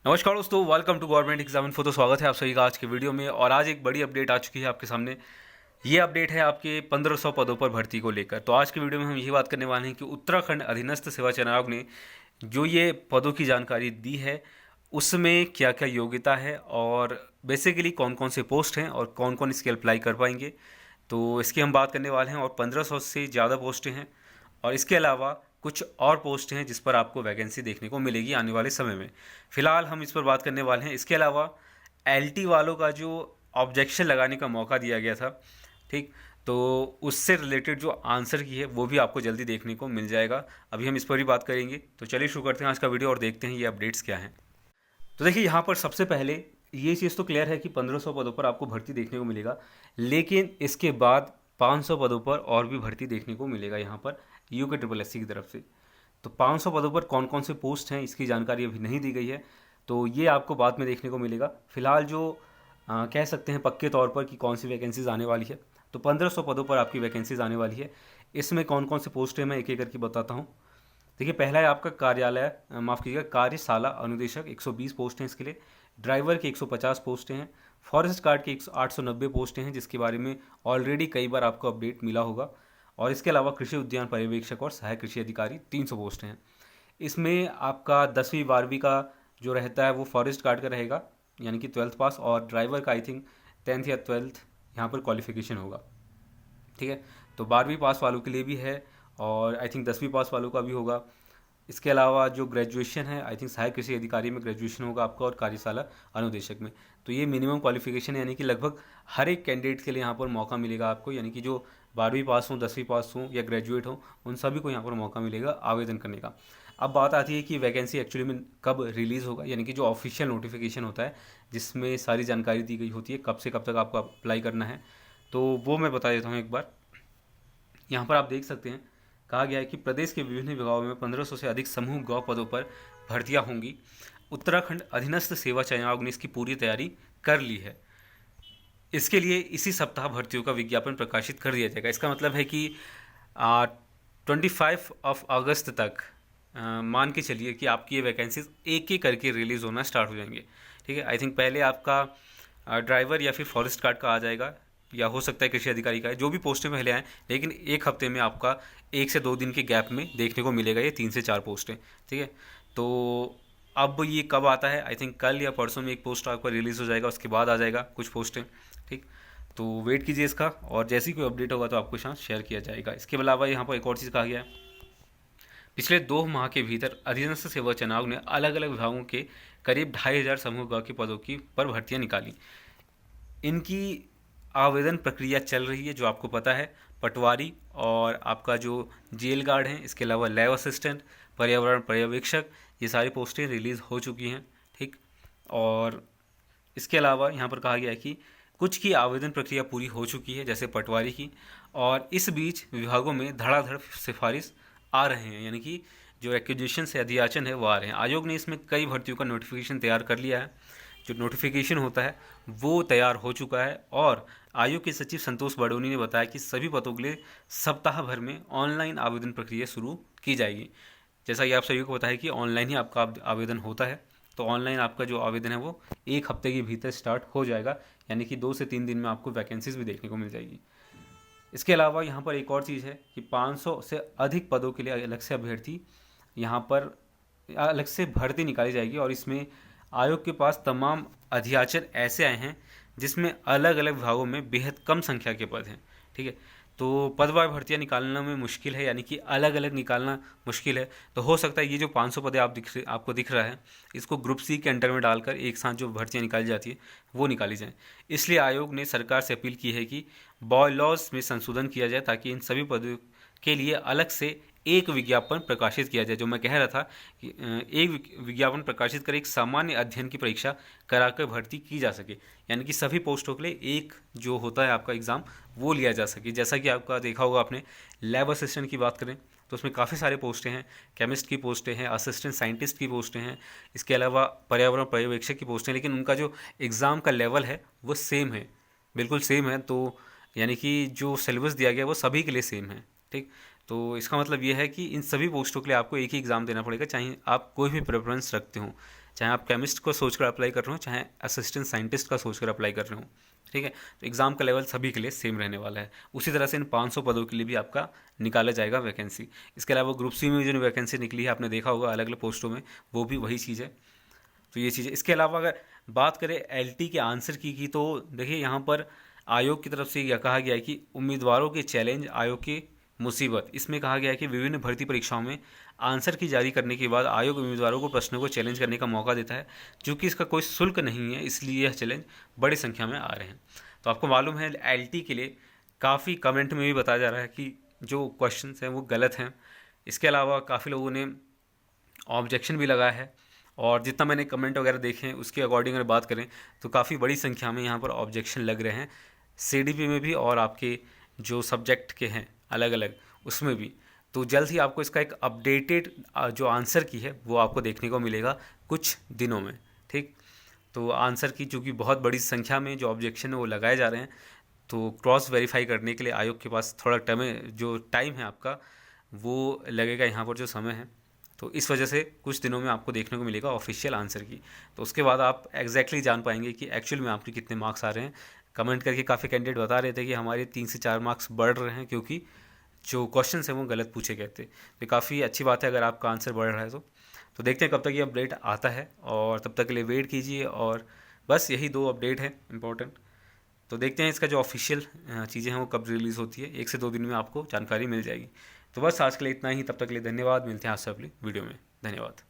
नमस्कार दोस्तों, welcome to government exam info. तो स्वागत है आप सभी का आज के वीडियो में। और आज एक बड़ी अपडेट आ चुकी है आपके सामने। ये अपडेट है आपके 1500 पदों पर भर्ती को लेकर। तो आज के वीडियो में हम यही बात करने वाले हैं कि उत्तराखंड अधीनस्थ सेवा चयन आयोग ने जो ये पदों की जानकारी दी है उसमें क्या क्या योग्यता है और बेसिकली कौन कौन से पोस्ट हैं और कौन कौन इसके अप्लाई कर पाएंगे, तो इसकी हम बात करने वाले हैं। और 1500 से ज़्यादा पोस्टें हैं और इसके अलावा कुछ और पोस्ट हैं जिस पर आपको वैकेंसी देखने को मिलेगी आने वाले समय में। फिलहाल हम इस पर बात करने वाले हैं। इसके अलावा एलटी वालों का जो ऑब्जेक्शन लगाने का मौका दिया गया था, ठीक, तो उससे रिलेटेड जो आंसर की है वो भी आपको जल्दी देखने को मिल जाएगा। अभी हम इस पर भी बात करेंगे। तो चलिए शुरू करते हैं आज का वीडियो और देखते हैं ये अपडेट्स क्या हैं। तो देखिए, यहाँ पर सबसे पहले ये चीज़ तो क्लियर है कि 1500 पदों पर आपको भर्ती देखने को मिलेगा, लेकिन इसके बाद 500 पदों पर और भी भर्ती देखने को मिलेगा यहाँ पर यूके ट्रिपल एससी की तरफ से। तो 500 पदों पर कौन कौन से पोस्ट हैं इसकी जानकारी अभी नहीं दी गई है, तो ये आपको बाद में देखने को मिलेगा। फिलहाल जो कह सकते हैं पक्के तौर पर कि कौन सी वैकेंसीज आने वाली है, तो 1500 पदों पर आपकी वैकेंसीज आने वाली है। इसमें कौन कौन से पोस्ट हैं मैं एक एक करके बताता हूँ। देखिए, पहला है आपका कार्यालय, माफ़ कीजिएगा, कार्यशाला अनुदेशक, 120 पोस्ट हैं इसके लिए। ड्राइवर की 150 पोस्टें हैं। फॉरेस्ट गार्ड की 890 पोस्टें हैं, जिसके बारे में ऑलरेडी कई बार आपको अपडेट मिला होगा। और इसके अलावा कृषि उद्यान पर्यवेक्षक और सहायक कृषि अधिकारी 300 पोस्टें हैं। इसमें आपका 10वीं 12वीं का जो रहता है वो फॉरेस्ट गार्ड का रहेगा, यानी कि 12th पास। और ड्राइवर का आई थिंक 10th या 12th यहाँ पर क्वालिफिकेशन होगा, ठीक है। तो 12वीं पास वालों के लिए भी है और आई थिंक 10वीं पास वालों का भी होगा। इसके अलावा जो ग्रेजुएशन है, आई थिंक सहायक कृषि अधिकारी में ग्रेजुएशन होगा आपका और कार्यशाला अनुदेशक में। तो ये मिनिमम क्वालिफिकेशन है, यानी कि लगभग हर एक कैंडिडेट के लिए यहाँ पर मौका मिलेगा आपको, यानी कि जो 12वीं पास हों, 10वीं पास हों या ग्रेजुएट हों, उन सभी को यहाँ पर मौका मिलेगा आवेदन करने का। अब बात आती है कि वैकेंसी एक्चुअली में कब रिलीज़ होगा, यानी कि जो ऑफिशियल नोटिफिकेशन होता है जिसमें सारी जानकारी दी गई होती है कब से कब तक आपको अप्लाई करना है, तो वो मैं बता देता हूँ एक बार। यहाँ पर आप देख सकते हैं, कहा गया है कि प्रदेश के विभिन्न विभागों में 1500 से अधिक समूह गौ पदों पर भर्तियां होंगी। उत्तराखंड अधीनस्थ सेवा चयन आयोग ने इसकी पूरी तैयारी कर ली है। इसके लिए इसी सप्ताह भर्तियों का विज्ञापन प्रकाशित कर दिया जाएगा। इसका मतलब है कि 25 अगस्त तक मान के चलिए कि आपकी ये वैकेंसीज एक एक करके रिलीज़ होना स्टार्ट हो जाएंगे, ठीक है। आई थिंक पहले आपका ड्राइवर या फिर फॉरेस्ट गार्ड का आ जाएगा, या हो सकता है कृषि अधिकारी का है, जो भी पोस्टें पहले आएँ, लेकिन एक हफ्ते में आपका 1 से 2 दिन के गैप में देखने को मिलेगा ये 3 से 4 पोस्टें, ठीक है। तो अब ये कब आता है, आई थिंक कल या परसों में एक पोस्ट आपका रिलीज़ हो जाएगा, उसके बाद आ जाएगा कुछ पोस्टें, ठीक। तो वेट कीजिए इसका, और जैसी कोई अपडेट होगा तो आपको साथ शेयर किया जाएगा। इसके अलावा यहाँ पर एक और चीज़ कहा गया है, पिछले 2 माह के भीतर अधीनस्थ सेवा चयन आयोग ने अलग अलग विभागों के करीब 2500 समूह ग के पदों की पर भर्तियाँ निकाली। इनकी आवेदन प्रक्रिया चल रही है, जो आपको पता है। पटवारी और आपका जो जेल गार्ड हैं, इसके अलावा लैब असिस्टेंट, पर्यावरण पर्यवेक्षक, ये सारी पोस्टें रिलीज़ हो चुकी हैं, ठीक। और इसके अलावा यहाँ पर कहा गया है कि कुछ की आवेदन प्रक्रिया पूरी हो चुकी है, जैसे पटवारी की। और इस बीच विभागों में धड़ाधड़ सिफारिश आ रहे हैं, यानी कि जो एक्विजिशन से अधियाचन है वो आ रहे हैं। आयोग ने इसमें कई भर्तियों का नोटिफिकेशन तैयार कर लिया है। जो नोटिफिकेशन होता है वो तैयार हो चुका है। और आयोग के सचिव संतोष बडोनी ने बताया कि सभी पदों के लिए सप्ताह भर में ऑनलाइन आवेदन प्रक्रिया शुरू की जाएगी। जैसा कि आप सभी को पता है कि ऑनलाइन ही आपका आवेदन होता है, तो ऑनलाइन आपका जो आवेदन है वो एक हफ्ते के भीतर स्टार्ट हो जाएगा, यानी कि 2 से 3 दिन में आपको वैकेंसीज भी देखने को मिल जाएगी। इसके अलावा यहाँ पर एक और चीज़ है कि 500 से अधिक पदों के लिए अलग से अभ्यर्थी यहाँ पर अलग से भर्ती निकाली जाएगी। और इसमें आयोग के पास तमाम अधियाचन ऐसे आए हैं जिसमें अलग अलग विभागों में बेहद कम संख्या के पद हैं, ठीक है। तो पदवार भर्तियां निकालना में मुश्किल है, यानी कि अलग अलग निकालना मुश्किल है। तो हो सकता है ये जो 500 पदे आपको दिख रहा है, इसको ग्रुप सी के अंडर में डालकर एक साथ जो भर्तियां निकाली जाती है वो निकाली जाएँ। इसलिए आयोग ने सरकार से अपील की है कि बायलॉज में संशोधन किया जाए, ताकि इन सभी पदों के लिए अलग से एक विज्ञापन प्रकाशित किया जाए। जो मैं कह रहा था कि एक विज्ञापन प्रकाशित कर एक सामान्य अध्ययन की परीक्षा कराकर भर्ती की जा सके, यानी कि सभी पोस्टों के लिए एक जो होता है आपका एग्ज़ाम वो लिया जा सके। जैसा कि आपका देखा होगा आपने, लैब असिस्टेंट की बात करें तो उसमें काफ़ी सारे पोस्टें हैं, केमिस्ट की पोस्टें हैं, असिस्टेंट साइंटिस्ट की पोस्टें हैं, इसके अलावा पर्यावरण पर्यवेक्षक की पोस्टें, लेकिन उनका जो एग्ज़ाम का लेवल है वो सेम है, बिल्कुल सेम है। तो यानी कि जो सिलेबस दिया गया है वो सभी के लिए सेम है, ठीक। तो इसका मतलब ये है कि इन सभी पोस्टों के लिए आपको एक ही एग्ज़ाम देना पड़ेगा, चाहे आप कोई भी प्रेफरेंस रखते हो, चाहे आप केमिस्ट को सोच कर अप्लाई कर रहे हो, चाहे असिस्टेंट साइंटिस्ट का सोच कर अप्लाई कर रहे हो, ठीक है। तो एग्ज़ाम का लेवल सभी के लिए सेम रहने वाला है। उसी तरह से इन 500 पदों के लिए भी आपका निकाला जाएगा वैकेंसी। इसके अलावा ग्रुप सी में जो वैकेंसी निकली है, आपने देखा होगा अलग अलग पोस्टों में, वो भी वही चीज़ है। तो ये चीज़ है। इसके अलावा अगर बात करें एलटी के आंसर की तो देखिए यहाँ पर आयोग की तरफ से यह कहा गया है कि उम्मीदवारों के चैलेंज, आयोग की मुसीबत। इसमें कहा गया है कि विभिन्न भर्ती परीक्षाओं में आंसर की जारी करने के बाद आयोग उम्मीदवारों को प्रश्नों को चैलेंज करने का मौका देता है। चूँकि इसका कोई शुल्क नहीं है, इसलिए यह चैलेंज बड़ी संख्या में आ रहे हैं। तो आपको मालूम है एलटी के लिए काफ़ी कमेंट में भी बताया जा रहा है कि जो क्वेश्चन हैं वो गलत हैं। इसके अलावा काफ़ी लोगों ने ऑब्जेक्शन भी लगाया है, और जितना मैंने कमेंट वगैरह देखे हैं उसके अकॉर्डिंग अगर बात करें तो काफ़ी बड़ी संख्या में यहाँ पर ऑब्जेक्शन लग रहे हैं, सीडीपी में भी और आपके जो सब्जेक्ट के हैं अलग अलग उसमें भी। तो जल्द ही आपको इसका एक अपडेटेड जो आंसर की है वो आपको देखने को मिलेगा कुछ दिनों में, ठीक। तो आंसर की चूँकि बहुत बड़ी संख्या में जो ऑब्जेक्शन है वो लगाए जा रहे हैं, तो क्रॉस वेरीफाई करने के लिए आयोग के पास थोड़ा टाइम है आपका वो लगेगा, यहाँ पर जो समय है। तो इस वजह से कुछ दिनों में आपको देखने को मिलेगा ऑफिशियल आंसर की। तो उसके बाद आप एग्जैक्टली जान पाएंगे कि एक्चुअल में आपके कितने मार्क्स आ रहे हैं। कमेंट करके काफ़ी कैंडिडेट बता रहे थे कि हमारे 3 से 4 मार्क्स बढ़ रहे हैं क्योंकि जो क्वेश्चन हैं वो गलत पूछे गए थे। तो काफ़ी अच्छी बात है अगर आपका आंसर बढ़ रहा है तो देखते हैं कब तक ये अपडेट आता है, और तब तक के लिए वेट कीजिए। और बस यही 2 अपडेट हैं इंपॉर्टेंट। तो देखते हैं इसका जो ऑफिशियल चीज़ें हैं वो कब रिलीज़ होती है। 1 से 2 दिन में आपको जानकारी मिल जाएगी। तो बस आज के लिए इतना ही, तब तक के लिए धन्यवाद। मिलते हैं आपसे अगली वीडियो में। धन्यवाद।